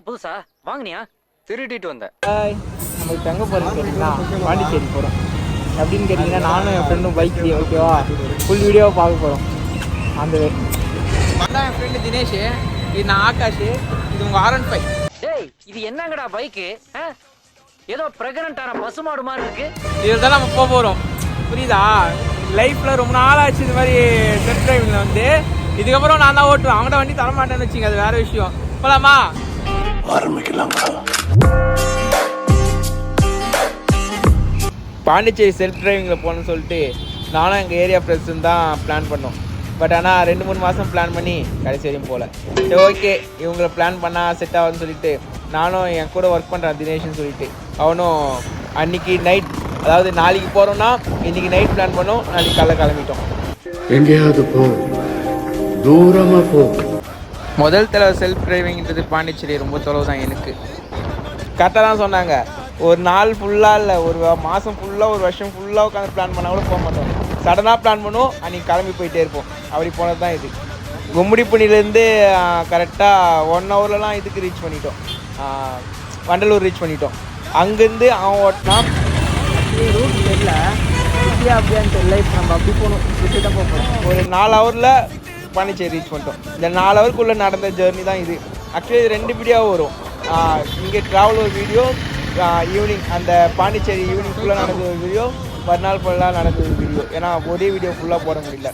Bike புதுசா வாங்குனியா? திருடிட்டு வந்தேன். நம்ம இப்போ எங்கே போகிறோம்னு கேட்டிங்கன்னா பாண்டிச்சேரி போகிறோம். அப்படின்னு கேட்டிங்கன்னா நானும் என் ஃப்ரெண்டும் பைக் ஓகேவா ஃபுல் வீடியோவை பார்க்க போகிறோம். அந்த அதான் என் ஃப்ரெண்டு தினேஷ், இது நான் ஆகாஷ், இது உங்கள் R15. டேய் இது என்னங்கடா பைக்கு? ஏதோ பிரெக்னன்ட்டான பசுமாடு மாதிரி இருக்கு. இதில் தான் நம்ம போக போகிறோம். புரியுதா? லைஃப்பில் ரொம்ப நாள் ஆச்சு இது மாதிரி செல்ஃப் டிரைவிங்கில் வந்து. இதுக்கப்புறம் நான் தான் ஓட்டுவேன். அவங்கள்ட்ட வண்டி தரமாட்டேன்னு வச்சுங்க, அது வேறு விஷயம். போகலாமா? ஆரம்பிக்கலாங்களா? பாண்டிச்சேரி செல்ஃப் டிரைவிங்கில் போகணும்னு சொல்லிட்டு நானும் எங்கள் ஏரியா ஃப்ரெண்ட்ஸுன்னு தான் பிளான் பண்ணோம். பட் ஆனால் 2-3 மாதம் பிளான் பண்ணி கடைசி வரையும் போகல. சரி ஓகே, இவங்களை பிளான் பண்ணால் செட் ஆகுதுன்னு சொல்லிட்டு நானும் என் கூட ஒர்க் பண்ணுறேன் தினேஷ்னு சொல்லிட்டு அவனும் அன்றைக்கி நைட், அதாவது நாளைக்கு போகிறோன்னா இன்றைக்கி நைட் பிளான் பண்ணோம். நாளைக்கு காலைல கிளம்பிட்டோம். எங்கேயாவது போ, தூரமாக போ. முதல் தடவை செல்ஃப் டிரைவிங்கிறது பாண்டிச்சேரி ரொம்ப தொலைவு தான் எனக்கு. கரெக்டாக தான் சொன்னாங்க. ஒரு நாள் ஃபுல்லாக இல்லை, ஒரு மாதம் ஃபுல்லாக, ஒரு வருஷம் ஃபுல்லாக உட்காந்து பிளான் பண்ணால் கூட போக மாட்டோம். சடனாக பிளான் பண்ணுவோம், அன்றைக்கி கிளம்பி போயிட்டே இருப்போம். அப்படி போனது தான் இது. கும்மிடிப்பூண்டிலேருந்து கரெக்டாக 1 ஹவர்லலாம் இதுக்கு ரீச் பண்ணிட்டோம், வண்டலூர் ரீச் பண்ணிட்டோம். அங்கேருந்து அவன் ஓட்டினா ரூட் தெரியல, இப்படியா அப்படியான்னு தெரியல. இப்போ நம்ம அப்படி போகணும், இப்படி தான் போகிறோம். ஒரு 4 ஹவரில் பாண்டிச்சேரி ரீச் பண்ணிட்டோம். இந்த 4 ஹவருக்குள்ளே நடந்த ஜேர்னி தான் இது. ஆக்சுவலி இது 2 வீடியோவாக வரும். இங்கே ட்ராவல் ஒரு வீடியோ, ஈவினிங் அந்த பாண்டிச்சேரி ஈவினிங் ஃபுல்லாக நடந்த ஒரு வீடியோ, மறுநாள் ஃபுல்லாக நடந்த ஒரு வீடியோ. ஏன்னா ஒரே வீடியோ ஃபுல்லாக போட முடியல.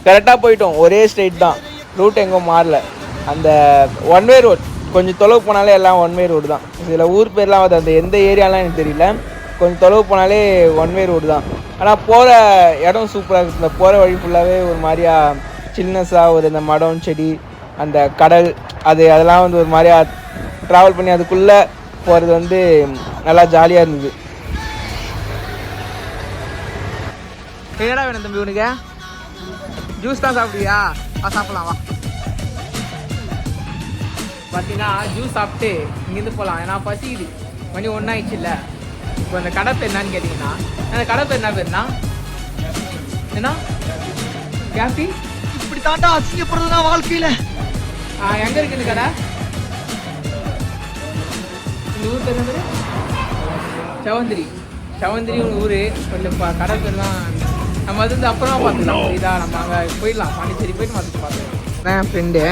கரெக்டாக போயிட்டோம், ஒரே ஸ்ட்ரெயிட் தான், ரூட் எங்கேயும் மாறல. அந்த ஒன் வே ரோட், கொஞ்சம் தொலைவு போனாலே எல்லாம் ஒன் வே ரோடு தான். இதில் ஊர் பேர்லாம் வந்து அந்த எந்த ஏரியாலாம் எனக்கு தெரியல. கொஞ்சம் தொலைவு போனாலே ஒன் வே ரோடு தான். ஆனால் போகிற இடம் சூப்பராக இருக்குது. இந்த போகிற வழி ஃபுல்லாகவே ஒரு மாதிரியா சில்னஸாக, ஒரு இந்த மடம் செடி, அந்த கடல், அதெல்லாம் வந்து ஒரு மாதிரியா ட்ராவல் பண்ணி அதுக்குள்ளே போகிறது வந்து நல்லா ஜாலியாக இருந்தது. என்னடா வேணும் தம்பி உனக்கு? ஜூஸ் தான் சாப்பிடுவியா? சாப்பிடலாம் வா. பார்த்தீங்கன்னா ஜூஸ் சாப்பிட்டு இங்கேருந்து போகலாம். ஏன்னா பசிக்குது, மணி 1 ஆயிடுச்சு இல்லை. இப்போ அந்த கடை பேர் என்னான்னு கேட்டிங்கன்னா, அந்த கடை பேர் என்ன பேர்னா என்ன கேப்பி? இப்படி தாண்டா அசிங்கப்படுறதுனா வாழ்க்கையில். எங்கே இருக்குது இந்த கடை? இந்த ஊர் பேர் என்ன? சவந்திரி. சவந்திரி ஒரு ஊர். கொஞ்சம் கடை பேர் தான். நம்ம அது வந்து அப்புறமா பார்த்துக்கலாம். புரியுதா? நம்ம அங்கே போயிடலாம், பாண்டிச்சேரி போயிட்டு பார்த்துக்கலாம். என் ஃப்ரெண்டு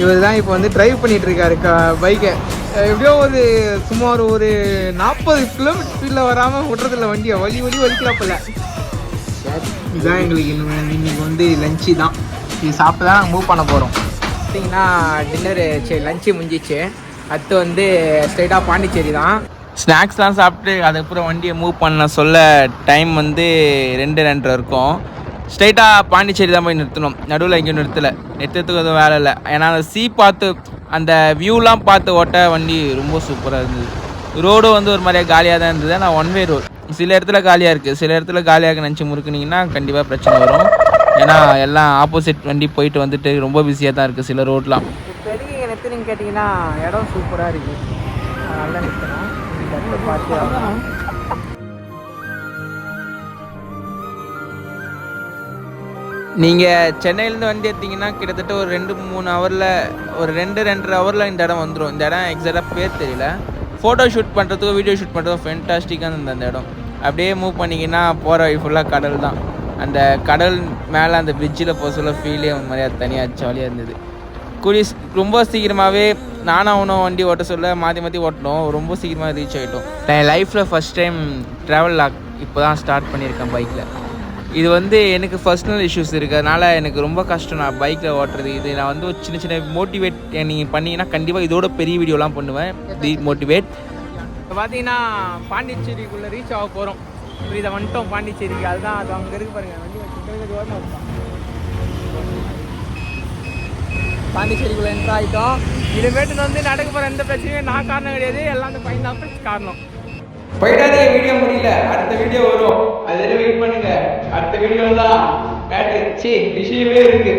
இவர் தான் இப்போ வந்து ட்ரைவ் பண்ணிகிட்டு இருக்காரு பைக்கை. எப்படியோ ஒரு சுமார் ஒரு 40 கிலோமீட்டர் ஸ்பீடில் வராமல் விட்றதில்ல வண்டியை. வலிக்கலாப்பில்ல. இதுதான் எங்களுக்கு இன்னைக்கு வந்து லஞ்சு தான். இது சாப்பிட்டு தான் நாங்கள் மூவ் பண்ண போகிறோம். பார்த்தீங்கன்னா டின்னரு சரி லஞ்சு முடிஞ்சிச்சு. அடுத்து வந்து ஸ்ட்ரைட்டாக பாண்டிச்சேரி தான். ஸ்நாக்ஸ்லாம் சாப்பிட்டு அதுக்கப்புறம் வண்டியை மூவ் பண்ண சொல்ல டைம் வந்து 2-2:30 இருக்கும். ஸ்ட்ரைட்டாக பாண்டிச்சேரி தான் போய் நிறுத்தணும். நடுவில் எங்கேயும் நிறுத்துறதுக்கு எதுவும் வேலை இல்லை. ஏன்னா அந்த பார்த்து அந்த வியூலாம் பார்த்து ஓட்ட வண்டி ரொம்ப சூப்பராக இருந்தது. ரோடும் வந்து ஒரு மாதிரியாக காலியாக தான் இருந்தது. ஆனால் ஒன் வே ரோடு. சில இடத்துல காலியாக இருக்குது, சில இடத்துல காலியாக நினச்சி முறுக்குனிங்கன்னா கண்டிப்பாக பிரச்சனை வரும். ஏன்னா எல்லாம் ஆப்போசிட் வண்டி போயிட்டு வந்துட்டு ரொம்ப பிஸியாக தான் இருக்குது சில ரோட்லாம். இப்போ எதுக்கு இங்கே நிறுத்துனீங்க கேட்டிங்கன்னா, இடம் சூப்பராக இருக்குது, நல்லா நிறுத்தணும். பார்த்து நீங்கள் சென்னையிலேருந்து வண்டி எடுத்தீங்கன்னா கிட்டத்தட்ட ஒரு 2-3 ஹவரில், ஒரு 2-2:30 ஹவரில் இந்த இடம் வந்துடும். இந்த இடம் எக்ஸாக்டாக பேர் தெரியல. ஃபோட்டோ ஷூட் பண்ணுறதுக்கும் வீடியோ ஷூட் பண்ணுறதுக்கும் ஃபென்டாஸ்டிக்காக இருந்தது அந்த இடம். அப்படியே மூவ் பண்ணிங்கன்னா போகிற வழி ஃபுல்லாக கடல் தான். அந்த கடல் மேலே அந்த பிரிட்ஜில் போக சொல்ல ஃபீலே ஒரு மாதிரியாக தனியாக ஜாலியாக இருந்தது. ரொம்ப சீக்கிரமாகவே நானும் அவனும் வண்டி ஓட்ட சொல்ல மாற்றி ஓட்டணும். ரொம்ப சீக்கிரமாக ரீச் ஆகிட்டோம். என் லைஃப்பில் ஃபஸ்ட் டைம் ட்ராவல் இப்போ தான் ஸ்டார்ட் பண்ணியிருக்கேன் பைக்கில். இது வந்து எனக்கு பர்சனல் இஷ்யூஸ் இருக்கிறதுனால எனக்கு ரொம்ப கஷ்டம் நான் பைக்கில் ஓட்டுறது. இது நான் வந்து ஒரு சின்ன மோட்டிவேட் நீங்கள் பண்ணிங்கன்னா கண்டிப்பாக இதோட பெரிய வீடியோலாம் பண்ணுவேன். மோட்டிவேட். இப்போ பார்த்தீங்கன்னா பாண்டிச்சேரிக்குள்ளே ரீச் ஆக போகிறோம். இதை வந்துட்டோம் பாண்டிச்சேரிக்கு. அதுதான் அது அங்கே இருக்கு பாருங்கள். வண்டி பாண்டிச்சேரிக்குள்ளே என்ட்ரு ஆகிட்டோம். இனிமேட்டு வந்து நடக்க போகிற எந்த பிரச்சனையும் நான் காரணம் கிடையாது, எல்லாம் அந்த பையன் தான் காரணம். போயிட்டாதே, வீடியோ முடியல, அடுத்த வீடியோ வரும், அது வெயிட் பண்ணுங்க. அடுத்த வீடியோ தான் விஷயமே இருக்கு.